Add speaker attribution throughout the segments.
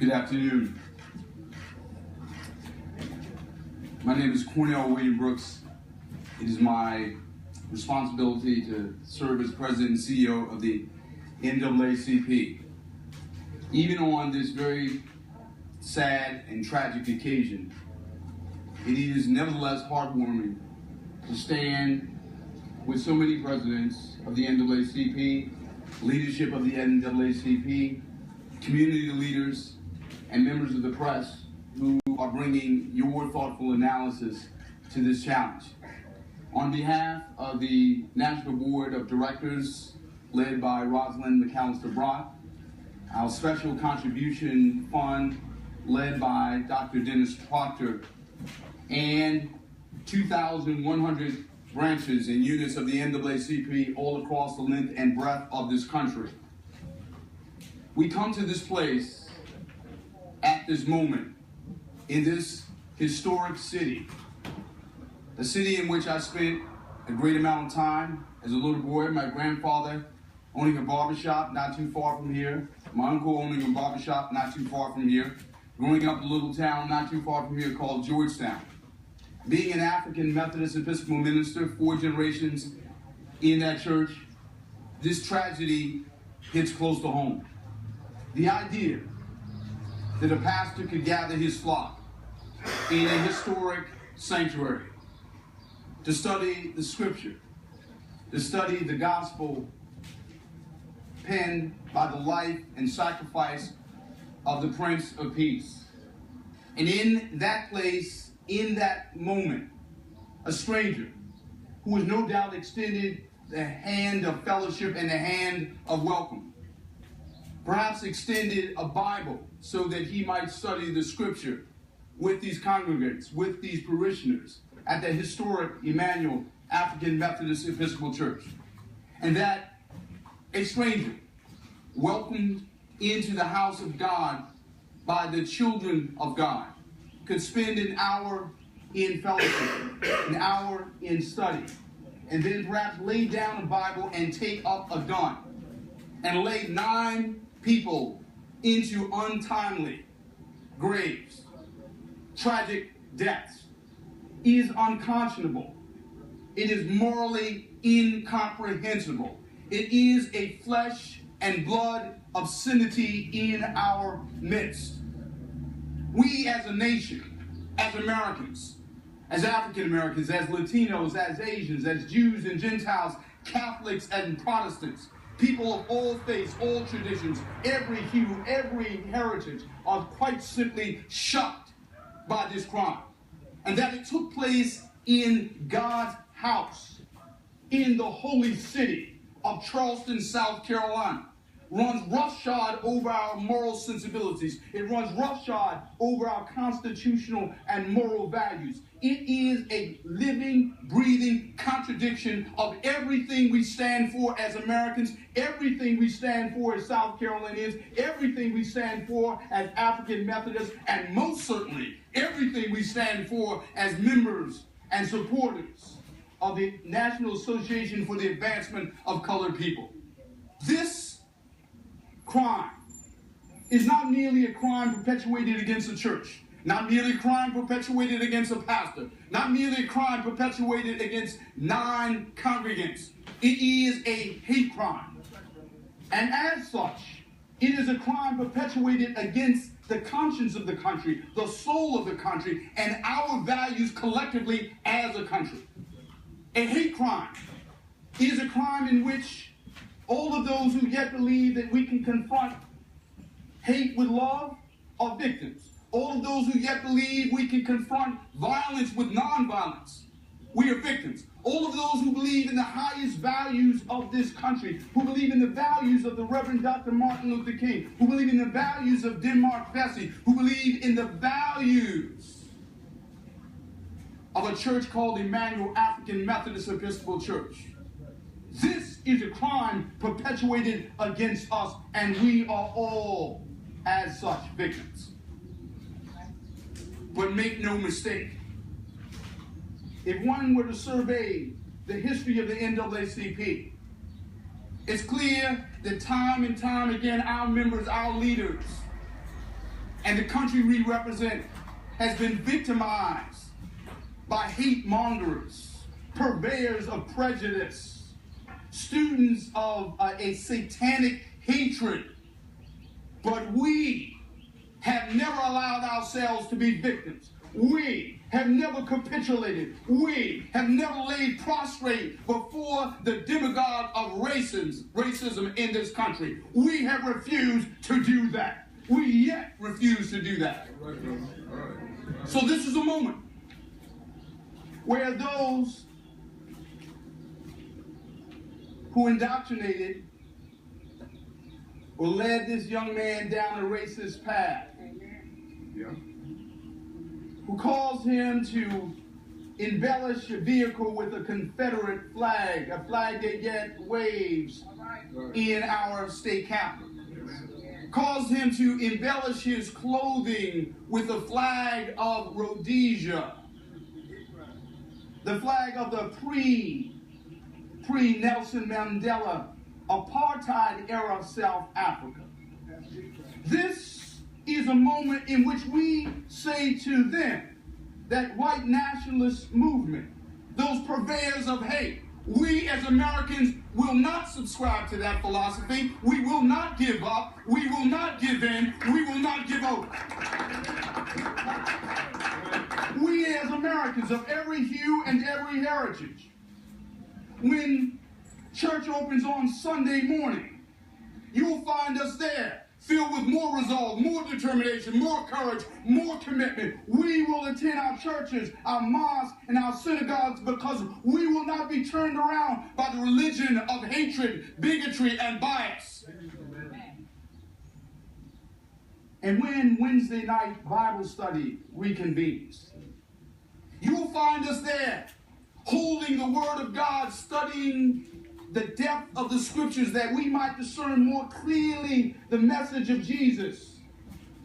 Speaker 1: Good afternoon. My name is Cornell Williams Brooks. It is my responsibility to serve as President and CEO of the NAACP. Even on this very sad and tragic occasion, it is nevertheless heartwarming to stand with so many presidents of the NAACP, leadership of the NAACP, community leaders, and members of the press who are bringing your thoughtful analysis to this challenge. On behalf of the National Board of Directors, led by Rosalind McAllister Brock, our Special Contribution Fund, led by Dr. Dennis Proctor, and 2,100 branches and units of the NAACP all across the length and breadth of this country. We come to this place at this moment in this historic city, a city in which I spent a great amount of time as a little boy. My grandfather owning a barbershop not too far from here, my uncle owning a barbershop not too far from here, growing up in a little town not too far from here called Georgetown. Being an African Methodist Episcopal minister, 4 generations in that church, this tragedy hits close to home. The idea that a pastor could gather his flock in a historic sanctuary to study the scripture, to study the gospel penned by the life and sacrifice of the Prince of Peace. And in that place, in that moment, a stranger who has no doubt extended the hand of fellowship and the hand of welcome, perhaps extended a Bible so that he might study the scripture with these congregants, with these parishioners at the historic Emmanuel African Methodist Episcopal Church. And that a stranger welcomed into the house of God by the children of God could spend an hour in fellowship, an hour in study, and then perhaps lay down a Bible and take up a gun and lay 9 people into untimely graves, tragic deaths, is unconscionable. It is morally incomprehensible. It is a flesh and blood obscenity in our midst. We as a nation, as Americans, as African Americans, as Latinos, as Asians, as Jews and Gentiles, Catholics and Protestants, people of all faiths, all traditions, every hue, every heritage, are quite simply shocked by this crime. And that it took place in God's house, in the holy city of Charleston, South Carolina. Runs roughshod over our moral sensibilities. It runs roughshod over our constitutional and moral values. It is a living, breathing contradiction of everything we stand for as Americans, everything we stand for as South Carolinians, everything we stand for as African Methodists, and most certainly everything we stand for as members and supporters of the National Association for the Advancement of Colored People. This crime is not merely a crime perpetuated against a church, not merely a crime perpetuated against a pastor, not merely a crime perpetuated against 9 congregants. It is a hate crime. And as such, it is a crime perpetuated against the conscience of the country, the soul of the country, and our values collectively as a country. A hate crime is a crime in which all of those who yet believe that we can confront hate with love are victims. All of those who yet believe we can confront violence with nonviolence, we are victims. All of those who believe in the highest values of this country, who believe in the values of the Reverend Dr. Martin Luther King, who believe in the values of Denmark Vesey, who believe in the values of a church called Emmanuel African Methodist Episcopal Church. This is a crime perpetuated against us, and we are all, as such, victims. But make no mistake, if one were to survey the history of the NAACP, it's clear that time and time again, our members, our leaders, and the country we represent has been victimized by hate mongers, purveyors of prejudice, students of a satanic hatred. But we have never allowed ourselves to be victims. We have never capitulated. We have never laid prostrate before the demagogue of racism in this country. We have refused to do that. We yet refuse to do that. So this is a moment where those who indoctrinated or led this young man down a racist path, who caused him to embellish a vehicle with a Confederate flag, a flag that yet waves in our state capitol, caused him to embellish his clothing with a flag of Rhodesia, the flag of the pre-Nelson Mandela apartheid era South Africa. This is a moment in which we say to them, that white nationalist movement, those purveyors of hate, we as Americans will not subscribe to that philosophy. We will not give up. We will not give in. We will not give over. We as Americans of every hue and every heritage, when church opens on Sunday morning, you'll find us there, filled with more resolve, more determination, more courage, more commitment. We will attend our churches, our mosques, and our synagogues because we will not be turned around by the religion of hatred, bigotry, and bias. And when Wednesday night Bible study reconvenes, you will find us there, holding the Word of God, studying the depth of the scriptures that we might discern more clearly the message of Jesus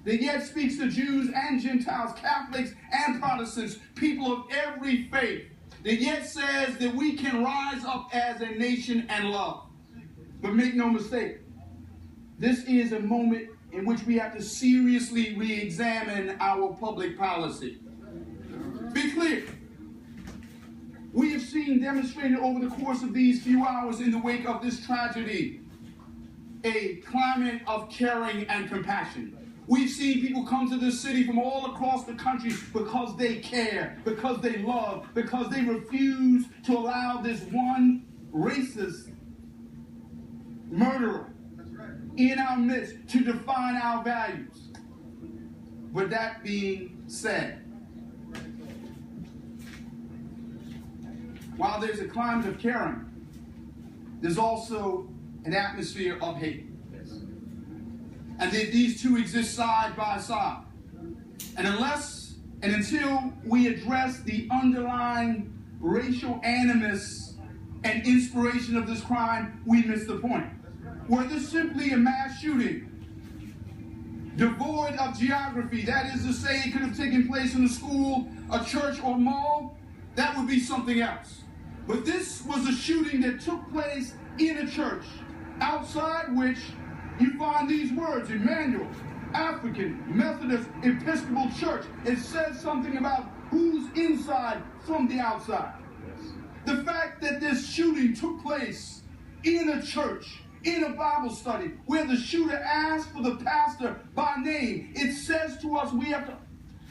Speaker 1: that yet speaks to Jews and Gentiles, Catholics and Protestants, people of every faith, that yet says that we can rise up as a nation and love. But make no mistake, this is a moment in which we have to seriously re-examine our public policy. Be clear. We have seen demonstrated over the course of these few hours in the wake of this tragedy a climate of caring and compassion. We've seen people come to this city from all across the country because they care, because they love, because they refuse to allow this one racist murderer in our midst to define our values. But that being said, while there's a climate of caring, there's also an atmosphere of hate. And that these two exist side by side. And unless and until we address the underlying racial animus and inspiration of this crime, we miss the point. Were this simply a mass shooting, devoid of geography, that is to say it could have taken place in a school, a church, or mall, that would be something else. But this was a shooting that took place in a church, outside which you find these words, Emmanuel, African Methodist Episcopal Church. It says something about who's inside from the outside. Yes. The fact that this shooting took place in a church, in a Bible study, where the shooter asked for the pastor by name, it says to us we have to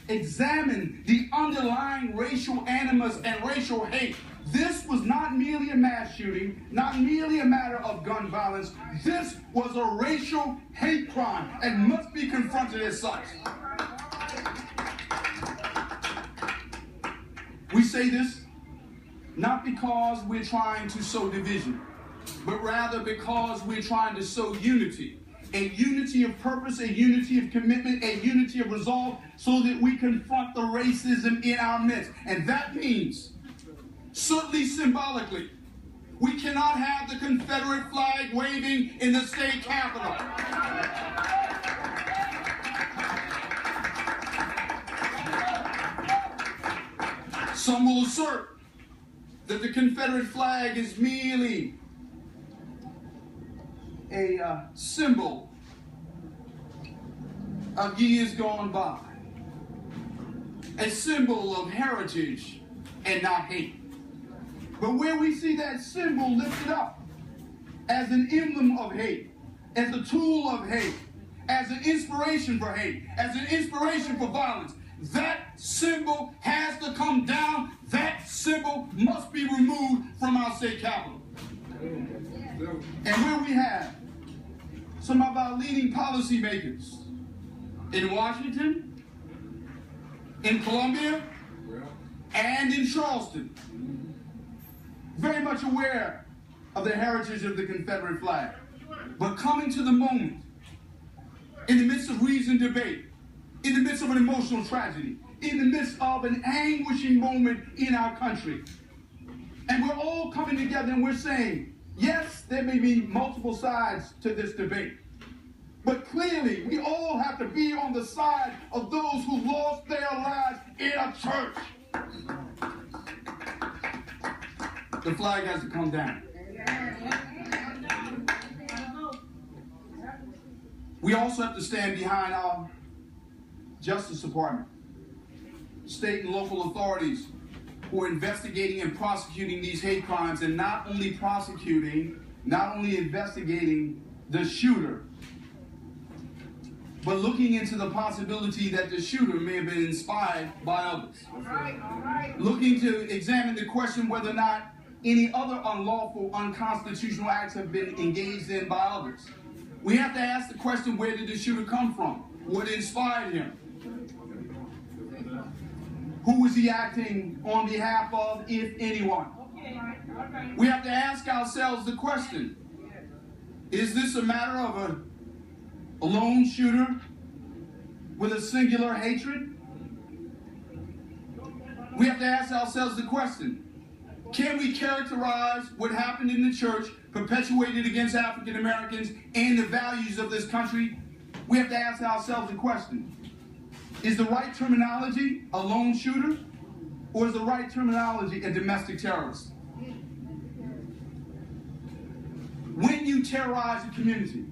Speaker 1: examine the underlying racial animus and racial hate. This was not merely a mass shooting, not merely a matter of gun violence. This was a racial hate crime and must be confronted as such. We say this not because we're trying to sow division, but rather because we're trying to sow unity. A unity of purpose, a unity of commitment, a unity of resolve, so that we confront the racism in our midst. And that means, certainly symbolically, we cannot have the Confederate flag waving in the state capitol. Some will assert that the Confederate flag is merely a symbol of years gone by. A symbol of heritage and not hate. But where we see that symbol lifted up as an emblem of hate, as a tool of hate, as an inspiration for hate, as an inspiration for violence, that symbol has to come down. That symbol must be removed from our state capitol. And where we have some of our leading policymakers in Washington, in Columbia, and in Charleston, very much aware of the heritage of the Confederate flag, but coming to the moment, in the midst of reasoned debate, in the midst of an emotional tragedy, in the midst of an anguishing moment in our country. And we're all coming together and we're saying, yes, there may be multiple sides to this debate, but clearly we all have to be on the side of those who lost their lives in a church. The flag has to come down. We also have to stand behind our Justice Department, state and local authorities who are investigating and prosecuting these hate crimes, and not only prosecuting, not only investigating the shooter, but looking into the possibility that the shooter may have been inspired by others. All right. Looking to examine the question whether or not any other unlawful, unconstitutional acts have been engaged in by others. We have to ask the question, where did the shooter come from? What inspired him? Who was he acting on behalf of, if anyone? We have to ask ourselves the question, is this a matter of a lone shooter with a singular hatred? We have to ask ourselves the question, can we characterize what happened in the church, perpetuated against African Americans and the values of this country? We have to ask ourselves the question, is the right terminology a lone shooter, or is the right terminology a domestic terrorist? When you terrorize a community,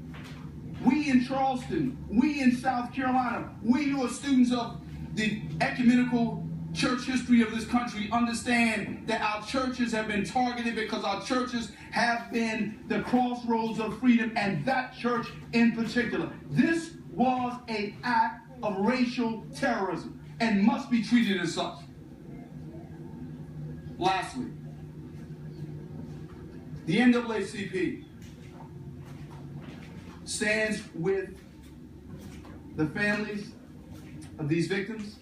Speaker 1: we in Charleston, we in South Carolina, we who are students of the ecumenical church history of this country understand that our churches have been targeted because our churches have been the crossroads of freedom, and that church in particular. This was an act of racial terrorism and must be treated as such. Lastly, the NAACP stands with the families of these victims.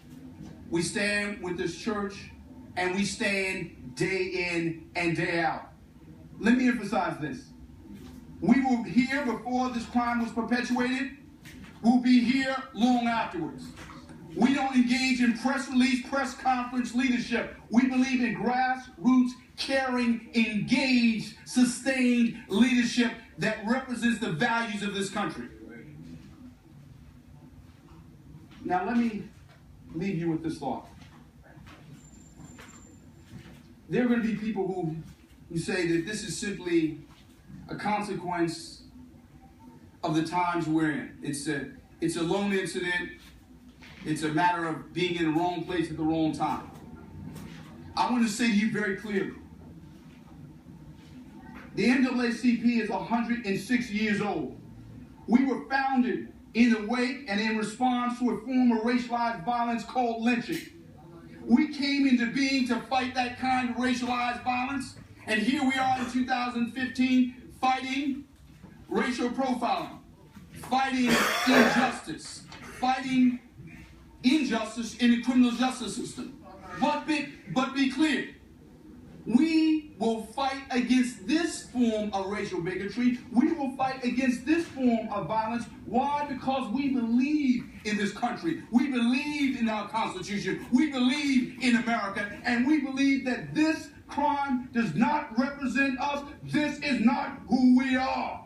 Speaker 1: We stand with this church, and we stand day in and day out. Let me emphasize this. We were here before this crime was perpetuated. We'll be here long afterwards. We don't engage in press release, press conference leadership. We believe in grassroots, caring, engaged, sustained leadership that represents the values of this country. Now let me leave you with this thought. There are going to be people who say that this is simply a consequence of the times we're in. It's a lone incident. It's a matter of being in the wrong place at the wrong time. I want to say to you very clearly, the NAACP is 106 years old. We were founded in the wake and in response to a form of racialized violence called lynching. We came into being to fight that kind of racialized violence, and here we are in 2015 fighting racial profiling, fighting injustice, fighting injustice in the criminal justice system. But be clear, we will fight against this form of racial bigotry. We will fight against this form of violence. Why? Because we believe in this country. We believe in our Constitution. We believe in America. And we believe that this crime does not represent us. This is not who we are.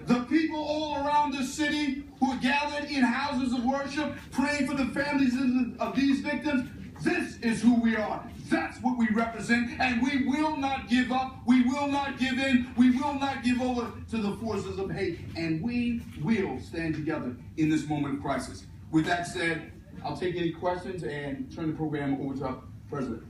Speaker 1: The people all around the city who are gathered in houses of worship, praying for the families of these victims, This is who we are. That's what we represent, and we will not give up. We will not give in. We will not give over to the forces of hate, and we will stand together in this moment of crisis. With that said, I'll take any questions and turn the program over to our president.